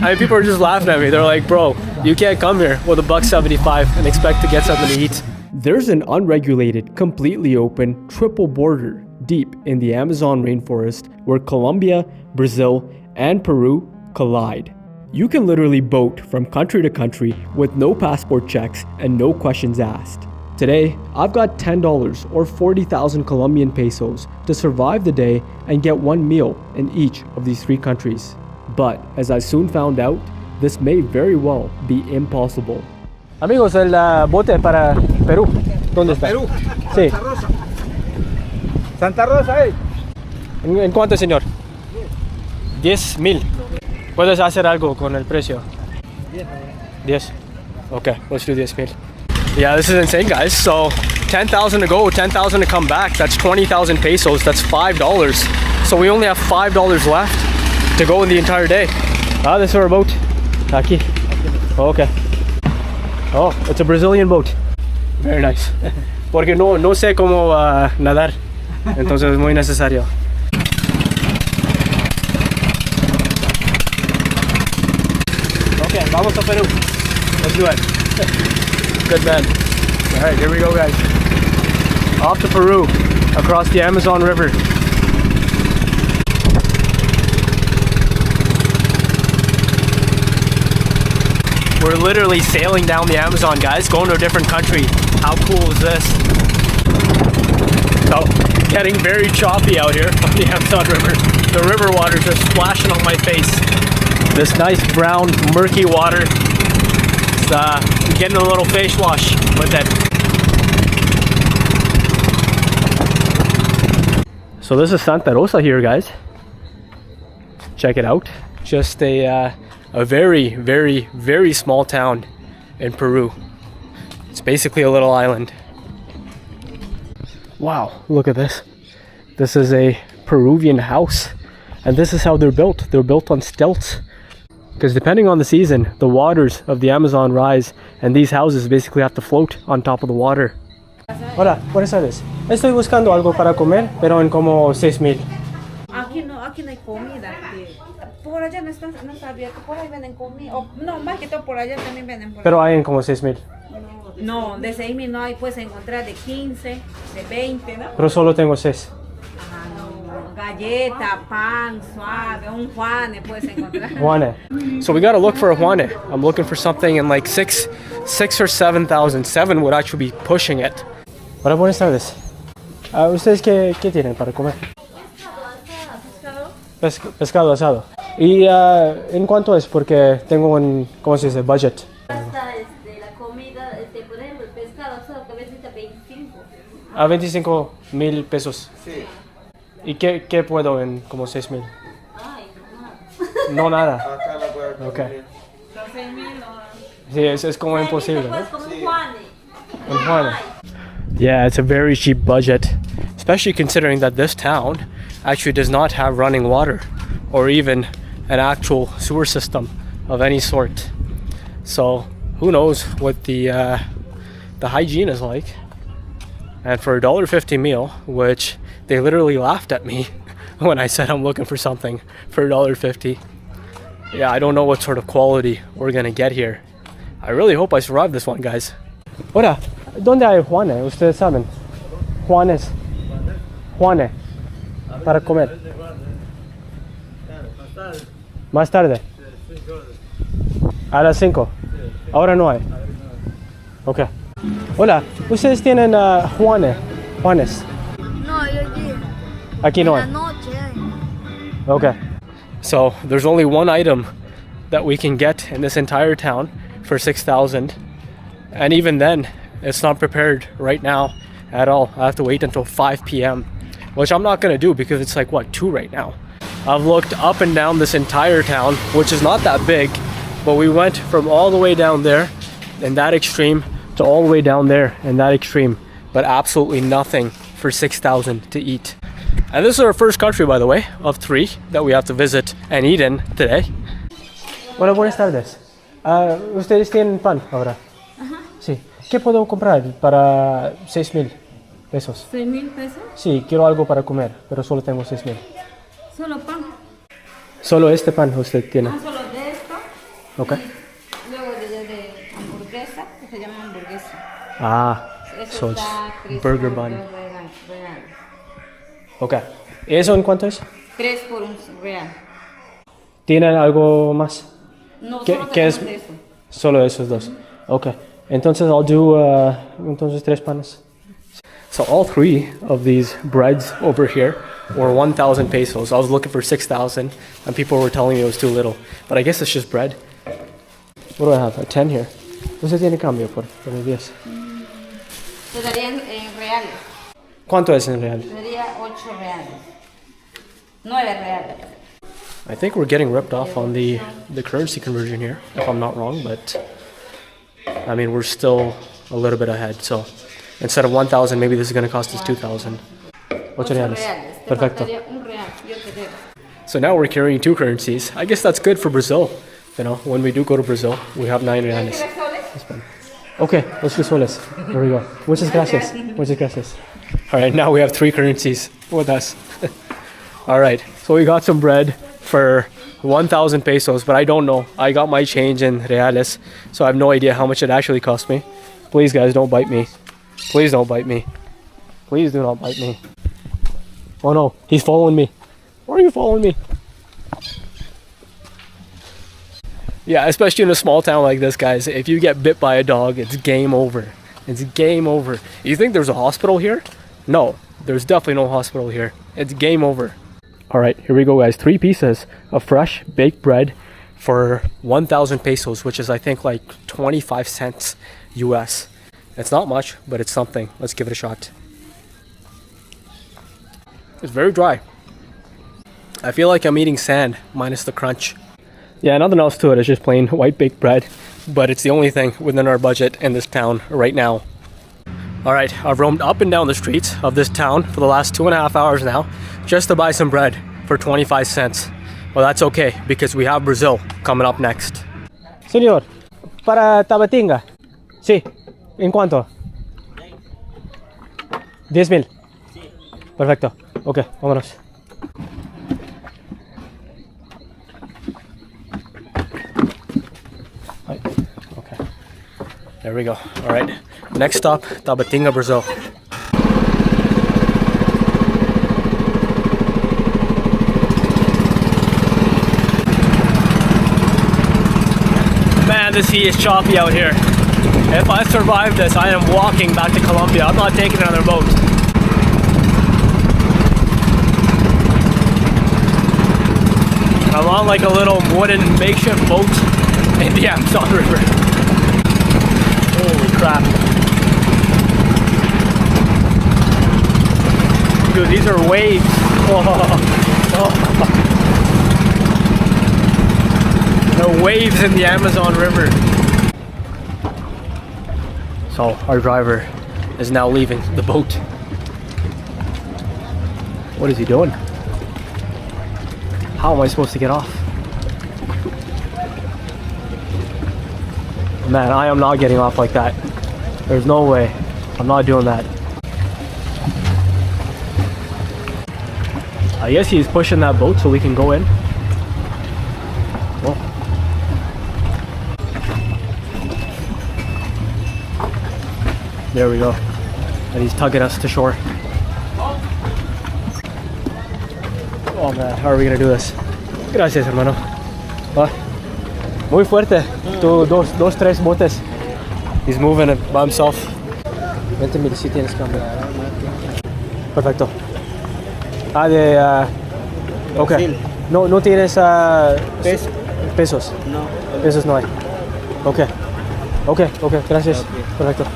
I mean, people are just laughing at me. They're like, bro, you can't come here with $1.75 and expect to get something to eat. There's an unregulated, completely open, triple border deep in the Amazon rainforest where Colombia, Brazil, and Peru collide. You can literally boat from country to country with no passport checks and no questions asked. Today, I've got $10 or 40,000 Colombian pesos to survive the day and get one meal in each of these three countries. But, as I soon found out, this may very well be impossible. Amigos, el bote para Perú. ¿Dónde está? Perú. Sí. Santa Rosa. Santa Rosa, ¿En cuánto, señor? 10,000. ¿Puedes hacer algo con el precio? 10. Okay, let's do 10,000. Yeah, this is insane, guys. So 10,000 to go, 10,000 to come back. That's 20,000 pesos. That's $5. So we only have $5 left to go in the entire day. Ah, this is our boat. Aquí. Okay. Oh, it's a Brazilian boat. Very nice. Porque no sé cómo nadar. Entonces es muy necesario. Okay, vamos a Perú. Let's do it. Good man. All right, here we go, guys. Off to Peru, across the Amazon River. We're literally sailing down the Amazon, guys, going to a different country. How cool is this? So, getting very choppy out here on the Amazon River. The river water's just splashing on my face. This nice brown, murky water. It's getting a little face wash with it. So this is Santa Rosa here, guys. Check it out. Just a very, very, very small town in Peru. It's basically a little island. Wow, look at this. This is a Peruvian house. And this is how they're built. They're built on stilts. Because depending on the season, the waters of the Amazon rise and these houses basically have to float on top of the water. Hola, buenas tardes. Estoy buscando algo para comer, pero en como 6,000. Aquí no hay comida. Por allá no está abierto, por ahí venden comida. No, más que todo por allá también venden. Pero hay en como 6,000. No, de 6,000 no hay, puedes encontrar de 15, de 20, ¿no? Pero solo tengo 6. Galleta, pan, suave, un Juane puedes encontrar. Juane. So we gotta look for a Juane. I'm looking for something in like 6 or 7,000. 7 would actually be pushing it. Hola, buenas tardes. ¿Ustedes qué tienen para comer? Pescado asado. ¿Y en cuánto es? Porque tengo un, ¿cómo se dice? Budget. Hasta la comida, por ejemplo, el pescado asado que a veces está 25. A 25,000 pesos. Sí. ¿Y qué puedo en como 6,000? Ay, No, nada. Acá la puedo comer. Okay. Los 6,000 Sí, es como imposible, ¿no? como un Juane. Un Juane. Yeah, it's a very cheap budget, especially considering that this town actually does not have running water or even an actual sewer system of any sort. So who knows what the hygiene is like. And for a $1.50 meal, which they literally laughed at me when I said I'm looking for something for $1.50. Yeah, I don't know what sort of quality we're gonna get here. I really hope I survive this one, guys. Hola, ¿dónde hay Juane? Ustedes saben. Juanes. Juane. Para comer. Más tarde. A las 5. Ahora no hay. Ok. Hola, ¿ustedes tienen Juanes? No, yo Aquí no hay. en la noche hay. Okay. So there's only one item that we can get in this entire town for 6,000. And even then, it's not prepared right now at all. I have to wait until 5 p.m. which I'm not gonna do because it's like, what, 2 right now. I've looked up and down this entire town, which is not that big, but we went from all the way down there in that extreme to all the way down there in that extreme, but absolutely nothing for 6,000 to eat. And this is our first country, by the way, of 3 that we have to visit and eat in today. Hola, buenas tardes. ¿Ustedes tienen pan ahora? Ajá. Sí. ¿Qué puedo comprar para 6,000 pesos? ¿6,000 pesos? Sí, quiero algo para comer, pero solo tengo 6,000. Solo pan. Solo este pan usted tiene. Solo de esto. Okay. Luego de hamburguesa, que se llama hamburguesa. Ah, Eso so it's está burger 3 por bun. 2 real. Okay. ¿Eso en cuánto es? 3 por 1 real. ¿Tienen algo más? No, ¿Qué- solo qué es? tenemos eso. Solo esos dos. Okay. Entonces I'll do entonces 3 panes. So all 3 of these breads over here were 1,000 pesos. I was looking for 6,000 and people were telling me it was too little. But I guess it's just bread. What do I have? A 10 here. ¿No se tiene cambio por el 10? Te darían en reales. ¿Cuánto es en real? Sería 8 reales. 9 reales. I think we're getting ripped off on the currency conversion here, if I'm not wrong, but I mean, we're still a little bit ahead. So instead of 1,000, maybe this is going to cost us 2,000. 8 reales. Te Perfecto. faltaría un real. Yo te debo. So now we're carrying 2 currencies. I guess that's good for Brazil. You know, when we do go to Brazil, we have 9 reales. That's fine. Okay, let's do soles. There we go. Muchas gracias. Muchas gracias. All right, now we have 3 currencies with us. All right, so we got some bread for 1,000 pesos, but I don't know. I got my change in reales, so I have no idea how much it actually cost me. Please, guys, don't bite me. Please don't bite me. Please do not bite me. Oh no, he's following me. Why are you following me? Yeah, especially in a small town like this, guys. If you get bit by a dog, it's game over. It's game over. You think there's a hospital here? No, there's definitely no hospital here. It's game over. All right, here we go, guys. 3 pieces of fresh baked bread for 1,000 pesos, which is, I think, like 25 cents US. It's not much, but it's something. Let's give it a shot. It's very dry. I feel like I'm eating sand, minus the crunch. Yeah, nothing else to it. It's just plain white baked bread, but it's the only thing within our budget in this town right now. All right, I've roamed up and down the streets of this town for the last 2.5 hours now, just to buy some bread for 25 cents. Well, that's okay, because we have Brazil coming up next. Señor, para Tabatinga. Sí. ¿En cuánto? 10,000. Perfecto. Ok, vámonos. Okay. There we go. All right. Next stop, Tabatinga, Brazil. Man, the sea is choppy out here. If I survive this, I am walking back to Colombia. I'm not taking another boat. I'm on like a little wooden makeshift boat in the Amazon River. Holy crap. Dude, these are waves. Oh. There are waves in the Amazon River. So our driver is now leaving the boat. What is he doing? How am I supposed to get off? Man, I am not getting off like that. There's no way. I'm not doing that. I guess he's pushing that boat so we can go in. Well. There we go. And he's tugging us to shore. Oh man, how are we gonna do this? Gracias, hermano. Va. Muy fuerte. Tú, dos, tres botes. He's moving it by himself. Vente, mira si tienes cambio. Perfecto. Ah, ok. No tienes pesos. No. Pesos no hay. Ok, gracias. Perfecto.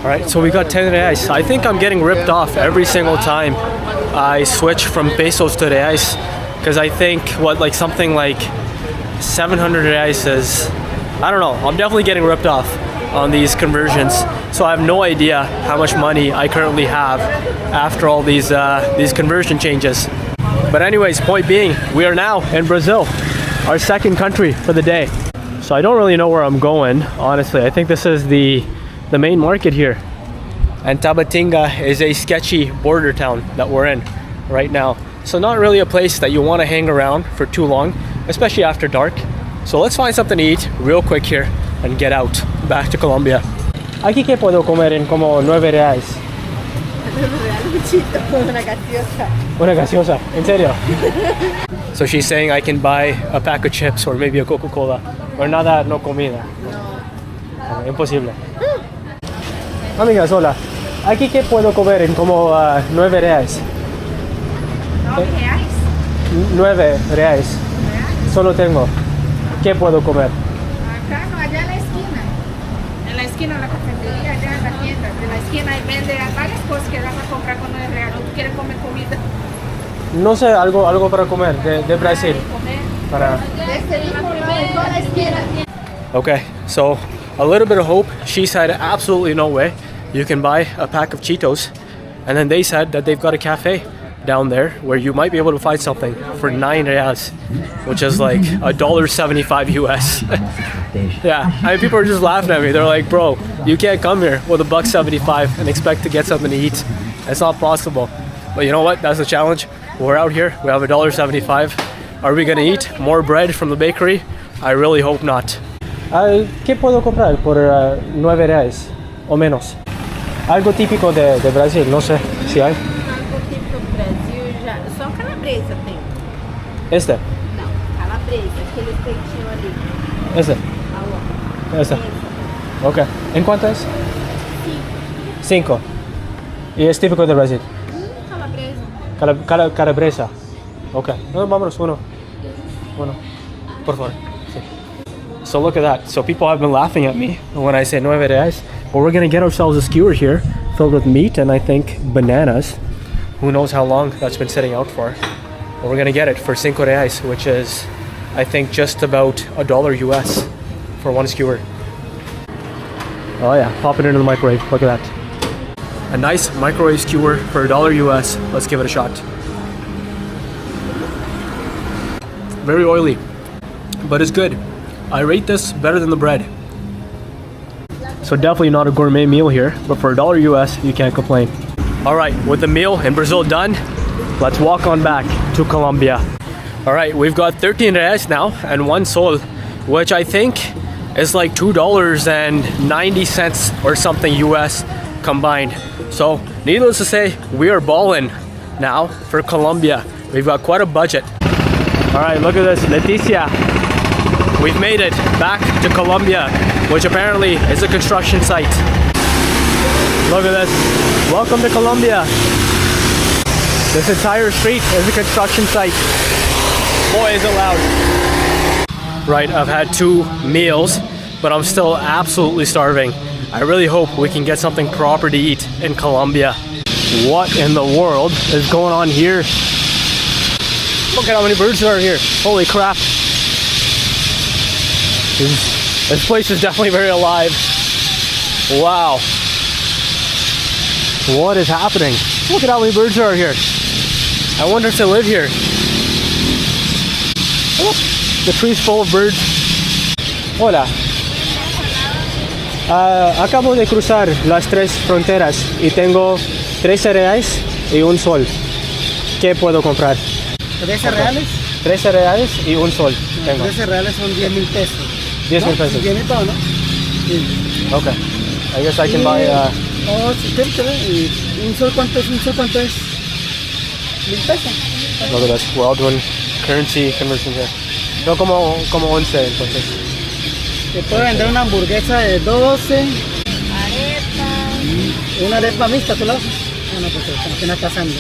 Alright, so we got 10 reais. I think I'm getting ripped off every single time I switch from pesos to reais, because I think something like 700 reais is, I don't know, I'm definitely getting ripped off on these conversions. So I have no idea how much money I currently have after all these conversion changes. But anyways, point being, we are now in Brazil, our second country for the day. So I don't really know where I'm going, honestly. I think this is the main market here. And Tabatinga is a sketchy border town that we're in right now. So not really a place that you want to hang around for too long, especially after dark. So let's find something to eat real quick here and get out back to Colombia. ¿Aquí qué puedo comer en como 9 reais? Una gaseosa, ¿en serio? So she's saying I can buy a pack of chips or maybe a Coca-Cola. Or nada, no comida. No. Imposible. Amigas, hola. ¿Aquí qué puedo comer en como 9 reais? 9 reais? 9 reais. Solo tengo. ¿Qué puedo comer? Acá no, allá en la esquina. En la esquina, la cafetería, allá en la tienda. En la esquina ahí vende varias cosas que vas a comprar con 9 reais. ¿No tú quieres comer comida? No sé, algo para comer de Brasil. Para... Okay, so a little bit of hope. She said absolutely no way. You can buy a pack of Cheetos. And then they said that they've got a cafe down there where you might be able to find something for 9 reais, which is like $1.75 US. Yeah, I mean, people are just laughing at me. They're like, bro, you can't come here with $1.75 and expect to get something to eat. It's not possible. But you know what? That's the challenge. We're out here. We have $1.75. Are we gonna eat more bread from the bakery? I really hope not. ¿Qué puedo comprar por 9 reais o menos? Algo típico de Brasil, no sé si hay. Algo típico do Brasil já. Só calabresa tem. Este, Não, calabresa, aquele peitinho ali. este, este. Ok. ¿En cuánto es? 5. Y es típico de Brasil. Calabresa. Calabresa. Ok. No, vámonos, uno. Por favor. Sí. So look at that. So people have been laughing at me when I say 9 reais. But we're gonna get ourselves a skewer here filled with meat and I think bananas. Who knows how long that's been sitting out for. But we're gonna get it for 5 reais, which is, I think, just about $1 US for one skewer. Oh yeah, pop it into the microwave. Look at that. A nice microwave skewer for $1 US. Let's give it a shot. Very oily, but it's good. I rate this better than the bread. So definitely not a gourmet meal here, but for $1 US, you can't complain. All right, with the meal in Brazil done, let's walk on back to Colombia. All right, we've got 13 reais now and 1 sol, which I think is like $2.90 or something US combined. So needless to say, we are balling now for Colombia. We've got quite a budget. All right, look at this, Leticia. We've made it back to Colombia, which apparently is a construction site. Look at this. Welcome to Colombia. This entire street is a construction site. Boy, is it loud. Right, I've had 2 meals, but I'm still absolutely starving. I really hope we can get something proper to eat in Colombia. What in the world is going on here? Look at how many birds there are here. Holy crap. This place is definitely very alive. Wow. What is happening? Look at how many birds there are here. I wonder if they live here. Oh, the tree's full of birds. Hola. Acabo de cruzar las 3 fronteras y tengo 13 reais y 1 sol. ¿Qué puedo comprar? 13 reales. 13 reales y 1 sol. Tengo. 13 reales son 10,000 pesos. 10,000 pesos. 10,000 todo, ¿no? Sí. Okay. I guess I can buy. Oh, sí, y ¿un sol cuánto es? ¿Un sol cuánto es? 1,000 pesos. Look at this. We're all doing currency conversion here. No, como 11 entonces. Te puedo vender una hamburguesa de 12. Arepa. Una arepa mixta, ¿tú la haces? No, pues apenas pasando.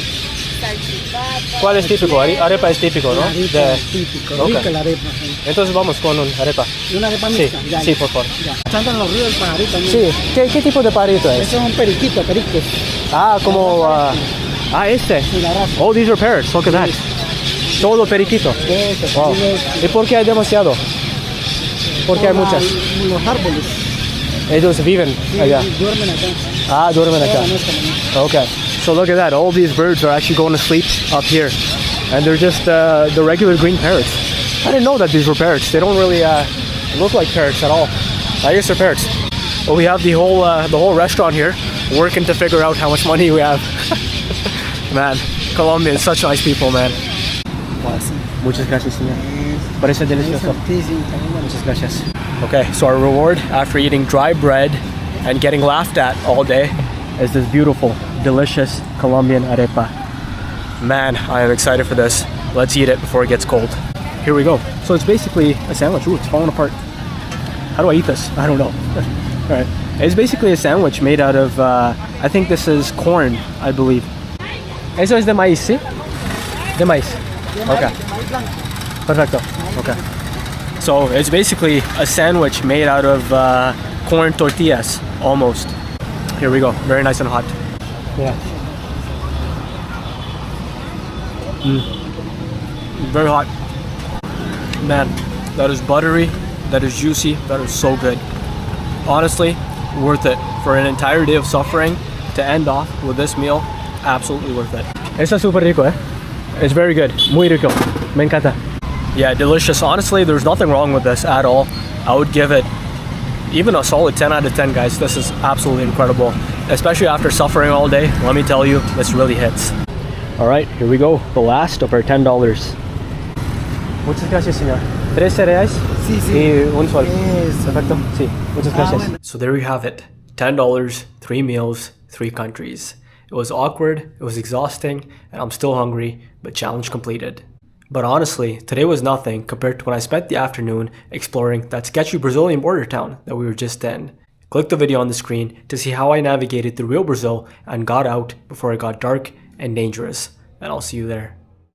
Salchipapa. ¿Cuál es típico? Arepa es típico, ¿no? Arepa típico, Okay. rica la arepa. Sí. Entonces vamos con un arepa. ¿Una arepa Sí, mixta? Ya, sí, por favor. Ya. Chantan los ruidos del pajarito. ¿No? Sí. ¿Qué tipo de pajarito es? Eso es un periquito, periques. Ah, como... este. Sí, la raza. Oh, these are parrots. Look at that. Todo periquito. Eso, Wow. ¿Y por qué hay demasiado? Porque hay muchas. Los árboles. Ellos viven allá. Duermen acá. Ah, duermen acá. Toda la noche, ¿no? Okay, so look at that. All these birds are actually going to sleep up here, and they're just the regular green parrots. I didn't know that these were parrots. They don't really look like parrots at all. I guess they're parrots. But we have the whole restaurant here, working to figure out how much money we have. Man, Colombia is such nice people, man. Muchas gracias, señor. Parece delicioso. Sí, sí, también bueno. Muchas gracias. Okay, so our reward after eating dry bread and getting laughed at all day is this beautiful, delicious Colombian arepa. Man, I am excited for this. Let's eat it before it gets cold. Here we go. So it's basically a sandwich. Ooh, it's falling apart. How do I eat this? I don't know. Alright. It's basically a sandwich made out of, I think this is corn, I believe. Eso es de maíz, ¿sí? De maíz. Okay. Perfecto. Okay. So it's basically a sandwich made out of corn tortillas, almost. Here we go. Very nice and hot. Yeah. Very hot. Man, that is buttery, that is juicy, that is so good. Honestly, worth it. For an entire day of suffering, to end off with this meal, absolutely worth it. Está super rico, eh? It's very good. Muy rico. Me encanta. Yeah, delicious. Honestly, there's nothing wrong with this at all. I would give it even a solid 10 out of 10, guys. This is absolutely incredible. Especially after suffering all day. Let me tell you, this really hits. Alright, here we go. The last of our $10. Muchas gracias, señor. 3 cereales Sí, sí. y un sol. Eso. Perfecto. Sí. Muchas gracias. Bueno. So there you have it. $10, 3 meals, 3 countries. It was awkward, it was exhausting, and I'm still hungry, but challenge completed. But honestly, today was nothing compared to when I spent the afternoon exploring that sketchy Brazilian border town that we were just in. Click the video on the screen to see how I navigated through real Brazil and got out before it got dark and dangerous. And I'll see you there.